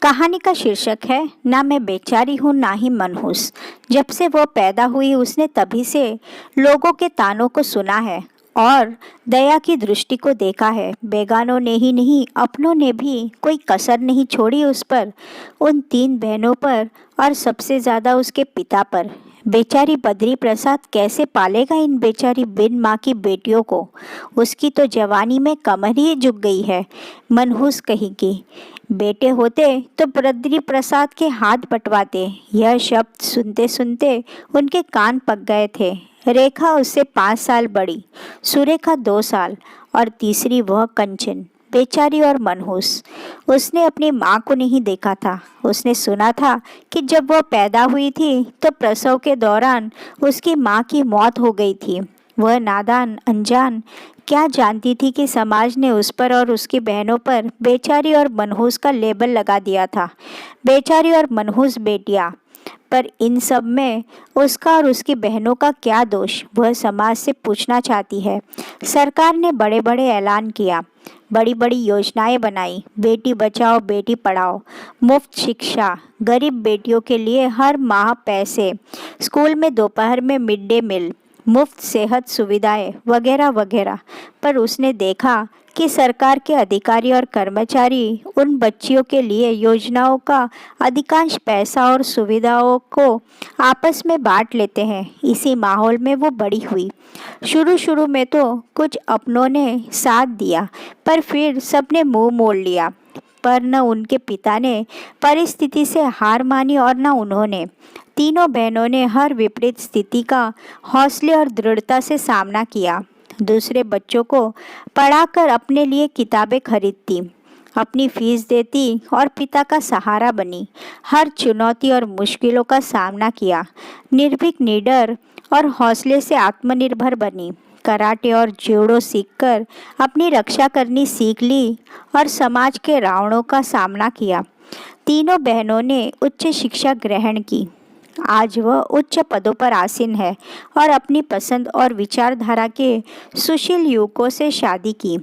कहानी का शीर्षक है ना मैं बेचारी हूँ ना ही मनहूस। जब से वो पैदा हुई उसने तभी से लोगों के तानों को सुना है और दया की दृष्टि को देखा है। बेगानों ने ही नहीं अपनों ने भी कोई कसर नहीं छोड़ी उस पर, उन 3 बहनों पर और सबसे ज़्यादा उसके पिता पर। बेचारी बद्री प्रसाद कैसे पालेगा इन बेचारी बिन माँ की बेटियों को। उसकी तो जवानी में कमर ही झुक गई है। मनहूस कहेगी। बेटे होते तो बद्री प्रसाद के हाथ बंटवाते। यह शब्द सुनते सुनते उनके कान पक गए थे। रेखा उससे 5 साल बड़ी, सुरेखा 2 साल और तीसरी वह कंचन, बेचारी और मनहूस। उसने अपनी माँ को नहीं देखा था। उसने सुना था कि जब वह पैदा हुई थी तो प्रसव के दौरान उसकी माँ की मौत हो गई थी। वह नादान अनजान क्या जानती थी कि समाज ने उस पर और उसकी बहनों पर बेचारी और मनहूस का लेबल लगा दिया था। बेचारी और मनहूस बेटियां, पर इन सब में उसका और उसकी बहनों का क्या दोष, वह समाज से पूछना चाहती है। सरकार ने बड़े बड़े ऐलान किया, बड़ी बड़ी योजनाएं बनाई। बेटी बचाओ बेटी पढ़ाओ, मुफ्त शिक्षा, गरीब बेटियों के लिए हर माह पैसे, स्कूल में दोपहर में मिड डे मील, मुफ्त सेहत सुविधाएं वगैरह वगैरह। पर उसने देखा कि सरकार के अधिकारी और कर्मचारी उन बच्चियों के लिए योजनाओं का अधिकांश पैसा और सुविधाओं को आपस में बांट लेते हैं। इसी माहौल में वो बड़ी हुई। शुरू शुरू में तो कुछ अपनों ने साथ दिया, पर फिर सबने मुंह मोड़ लिया। पर न उनके पिता ने परिस्थिति से हार मानी और न उन्होंने। तीनों बहनों ने हर विपरीत स्थिति का हौसले और दृढ़ता से सामना किया। दूसरे बच्चों को पढ़ाकर अपने लिए किताबें खरीदती, अपनी फीस देती और पिता का सहारा बनी। हर चुनौती और मुश्किलों का सामना किया। निर्भीक, निडर और हौसले से आत्मनिर्भर बनी। कराटे और जूडो सीखकर अपनी रक्षा करनी सीख ली और समाज के रावणों का सामना किया। तीनों बहनों ने उच्च शिक्षा ग्रहण की। आज वह उच्च पदों पर आसीन है और अपनी पसंद और विचारधारा के सुशील युवकों से शादी की।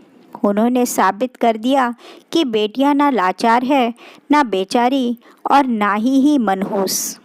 उन्होंने साबित कर दिया कि बेटियां ना लाचार है, ना बेचारी और ना ही मनहूस।